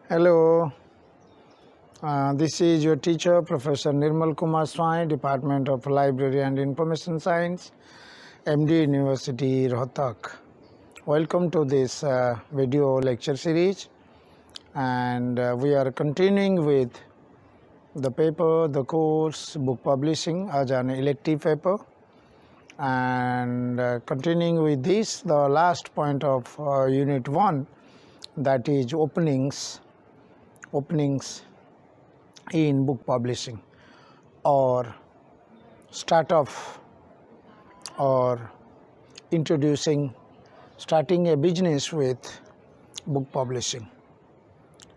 Hello, this is your teacher, Professor Nirmal Kumar Swain, Department of Library and Information Science, MD University Rohtak. Welcome to this video lecture series, and we are continuing with the paper, the course, book publishing as an elective paper, and continuing with this, the last point of Unit 1, that is openings in book publishing, or start off or starting a business with book publishing.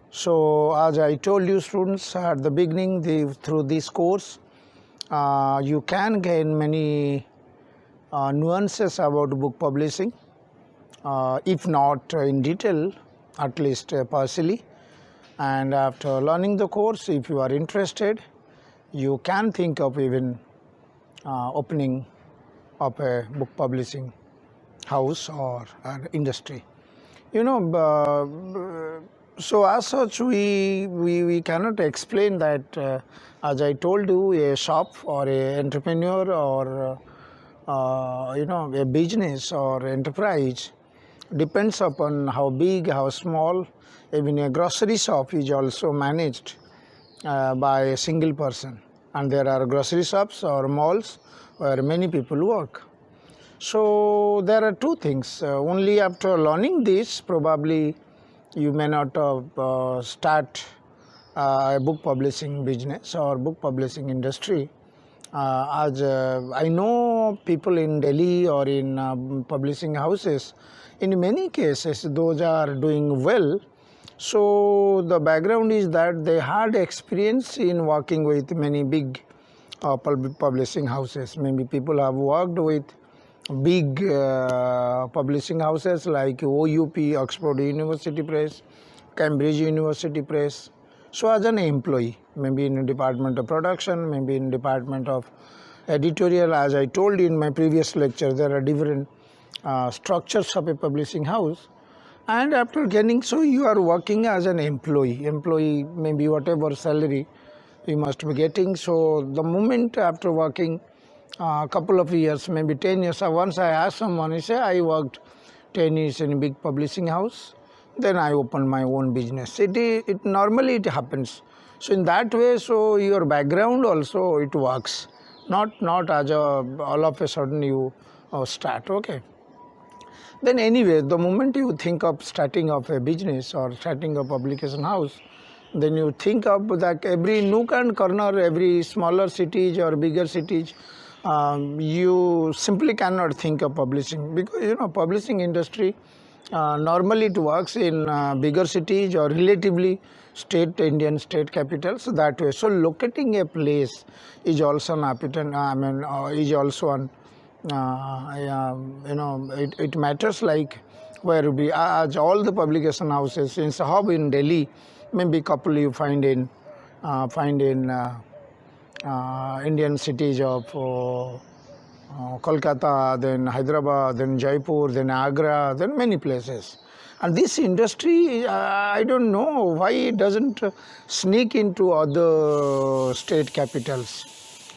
So as I told you students at the beginning, through this course you can gain many nuances about book publishing, if not in detail, at least partially. And after learning the course, if you are interested, you can think of even opening of a book publishing house or an industry. So as such, we cannot explain that, as I told you, a shop or a entrepreneur or a business or enterprise depends upon how big, how small. Even a grocery shop is also managed by a single person, and there are grocery shops or malls where many people work. So there are two things. Only after learning this, probably you may not start a book publishing business or book publishing industry. As I know people in Delhi or in publishing houses, in many cases those are doing well. So the background is that they had experience in working with many big publishing houses. Maybe people have worked with big publishing houses like OUP, Oxford University Press, Cambridge University Press. So as an employee, maybe in the department of production, maybe in department of editorial. As I told you in my previous lecture, there are different structures of a publishing house. And after getting, so you are working as an employee, maybe whatever salary you must be getting. So the moment after working a couple of years, maybe 10 years, once I asked someone, he said, I worked 10 years in a big publishing house, then I opened my own business. It normally it happens. So in that way, so your background also it works, not as all of a sudden you start, okay. Then anyway, the moment you think of starting of a business or starting a publication house, then you think of that every nook and corner, every smaller cities or bigger cities, you simply cannot think of publishing, because publishing industry normally it works in bigger cities or relatively Indian state capitals, that way. So locating a place is also is also an it matters, like where we, as all the publication houses in hub in Delhi, maybe couple you find in Indian cities of Kolkata, then Hyderabad, then Jaipur, then Agra, then many places. And this industry, I don't know why it doesn't sneak into other state capitals,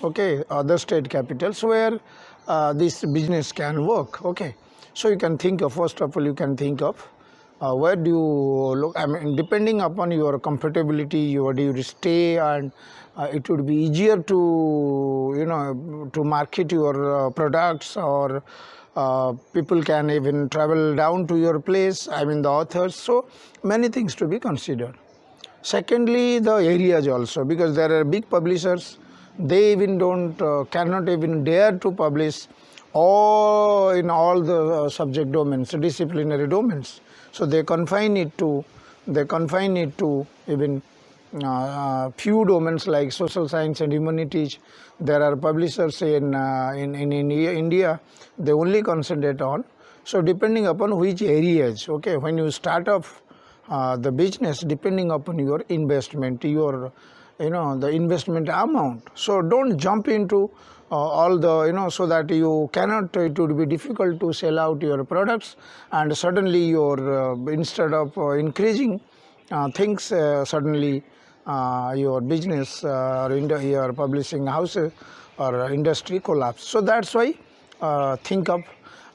okay, other state capitals where this business can work, okay. So you can think of, first of all, you can think of where do you look, depending upon your comfortability, where do you stay, and it would be easier to to market your products, or people can even travel down to your place, the authors. So many things to be considered. Secondly, the areas also, because there are big publishers, they even cannot even dare to publish in all the subject domains, disciplinary domains. So they confine it to even few domains like social science and humanities. There are publishers in India, they only concentrate on. So depending upon which areas, okay, when you start off the business, depending upon your investment, the investment amount. So don't jump into all the, so that you cannot, it would be difficult to sell out your products, and suddenly your instead of increasing things suddenly your business or your publishing houses or industry collapse. So that's why think of.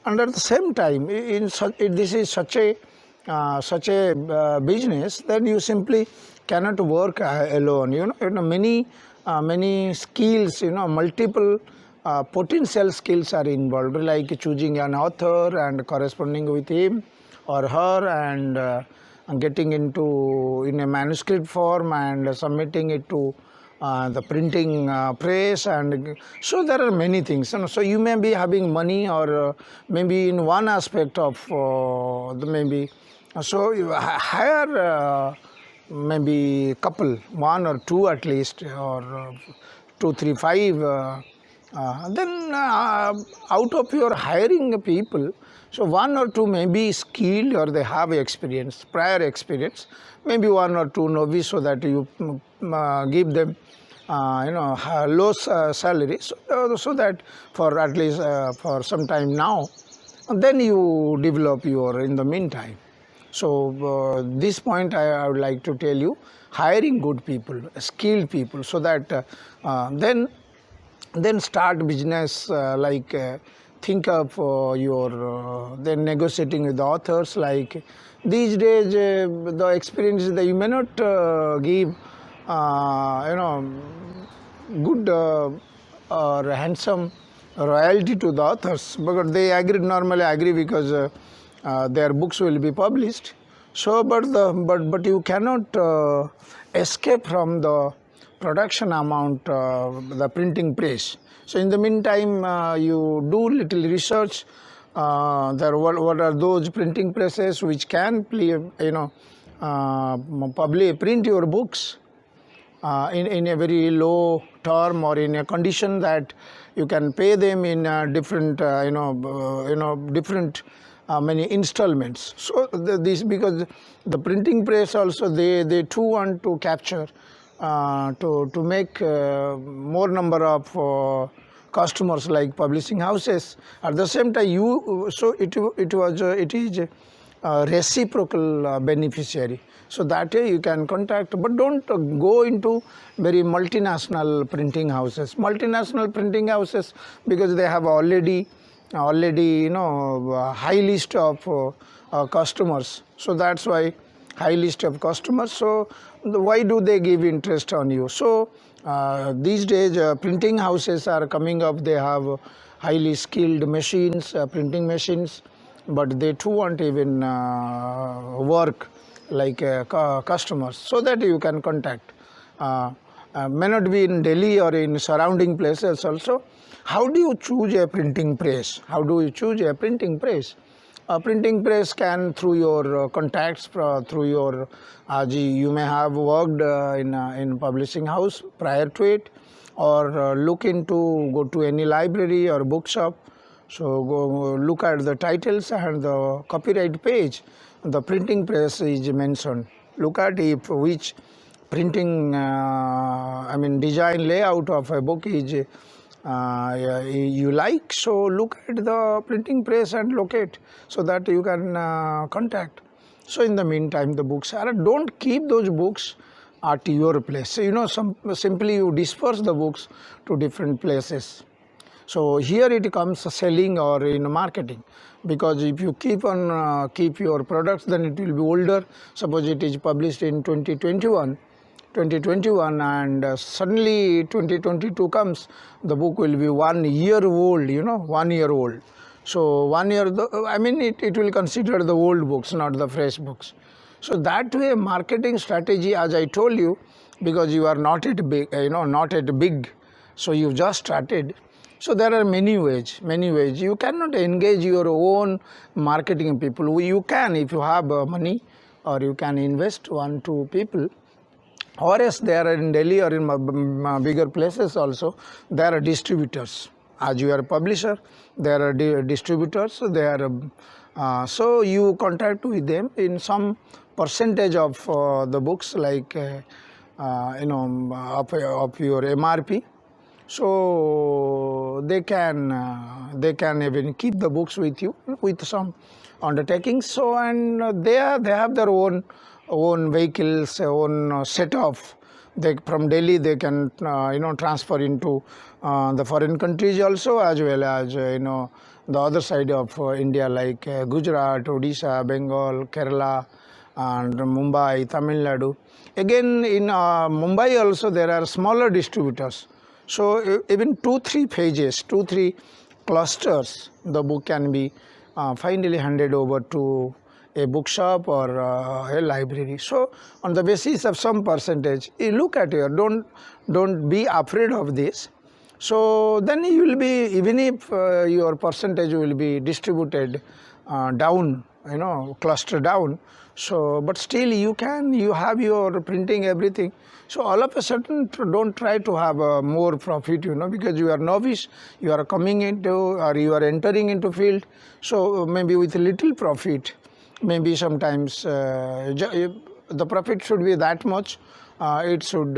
And at the same time, this is such a business that you simply cannot work alone. Many skills, multiple potential skills are involved, like choosing an author and corresponding with him or her, and getting into in a manuscript form and submitting it to the printing press. And so there are many things. So you may be having money, or maybe in one aspect of maybe. So you hire maybe couple, one or two at least, or two, three, five. Then out of your hiring people, so one or two may be skilled or they have experience, prior experience. Maybe one or two novice, so that you give them low salary, so that for at least for some time now, and then you develop your in the meantime. So this point I would like to tell you, hiring good people, skilled people, so that then start business, think of your then negotiating with the authors. Like these days, the experience that you may not give good or handsome royalty to the authors, because they normally agree, because their books will be published. So but you cannot escape from the production amount, the printing press. So in the meantime, you do little research. What are those printing presses which can print your books in a very low term, or in a condition that you can pay them in different different many installments. So this, because the printing press also, they too want to capture to make more number of customers, like publishing houses. At the same time, it is a reciprocal beneficiary. So that way you can contact, but don't go into very multinational printing houses. Multinational printing houses, because they have already high list of customers. So that's why high list of customers. So why do they give interest on you? So these days printing houses are coming up. They have highly skilled machines, printing machines, but they too want even work like customers, so that you can contact. May not be in Delhi or in surrounding places also. How do you choose a printing press? How do you choose a printing press? A printing press can, through your contacts, through your you may have worked in publishing house prior to it, or go to any library or bookshop. So go look at the titles and the copyright page. The printing press is mentioned. Look at which printing design layout of a book is you like. So look at the printing press and locate, so that you can contact. So in the meantime, the books are, don't keep those books at your place. So, simply you disperse the books to different places. So here it comes selling or in marketing, because if you keep your products, then it will be older. Suppose it is published in 2021, and suddenly 2022 comes, the book will be 1 year old. 1 year old. So 1 year, it will consider the old books, not the fresh books. So that way, marketing strategy, as I told you, because you are not at big, so you just started. So there are many ways. You cannot engage your own marketing people. You can, if you have money, or you can invest 1-2 people. Or else they are in Delhi or in bigger places also, there are distributors. As you are a publisher, there are distributors. So you contact with them in some percentage of the books, like of your MRP. So they can even keep the books with you with some undertakings. So, and they have their own own vehicles, own set off. They from Delhi they can transfer into the foreign countries also, as well as the other side of India, like Gujarat, Odisha, Bengal, Kerala, and Mumbai, Tamil Nadu. Again, in Mumbai also there are smaller distributors. So even 2-3 pages, 2-3 clusters, the book can be finally handed over to a bookshop or a library. So on the basis of some percentage, you look at your, don't be afraid of this. So then you will be, even if your percentage will be distributed down, cluster down. So, but still you have your printing everything. So all of a sudden, don't try to have more profit, because you are novice, you are coming into or you are entering into field. So maybe with little profit, maybe sometimes the profit should be that much. It should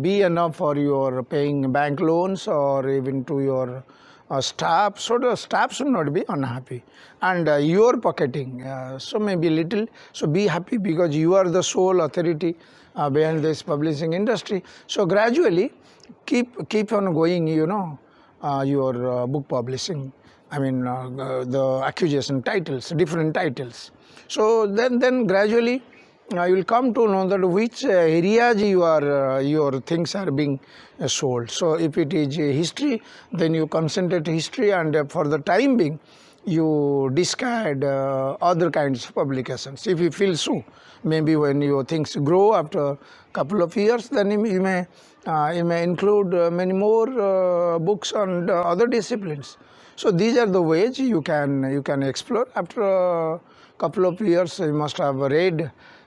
be enough for your paying bank loans or even to your staff. So the staff should not be unhappy, and your pocketing, so maybe little. So be happy, because you are the sole authority behind this publishing industry. So gradually keep on going, your book publishing. I mean the accusation titles, different titles. So then gradually you will come to know that which areas your things are being sold. So if it is history, then you concentrate history, and for the time being you discard other kinds of publications if you feel so. Maybe when your things grow after a couple of years, then you may include many more books on other disciplines. So these are the ways you can explore. After a couple of years, you must have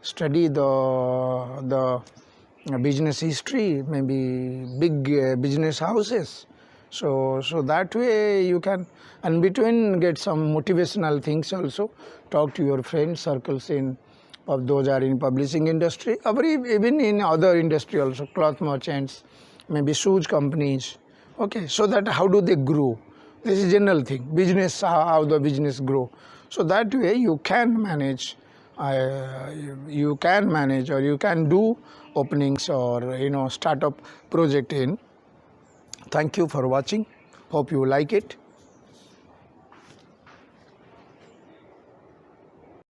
study the business history, maybe big business houses. So that way you can, and between, get some motivational things also. Talk to your friends circles of those are in publishing industry, or even in other industry also, cloth merchants, maybe shoes companies. Okay, so that how do they grow? This is general thing, business, how the business grow. So that way you can manage, or you can do openings or startup project in. Thank you for watching. Hope you like it.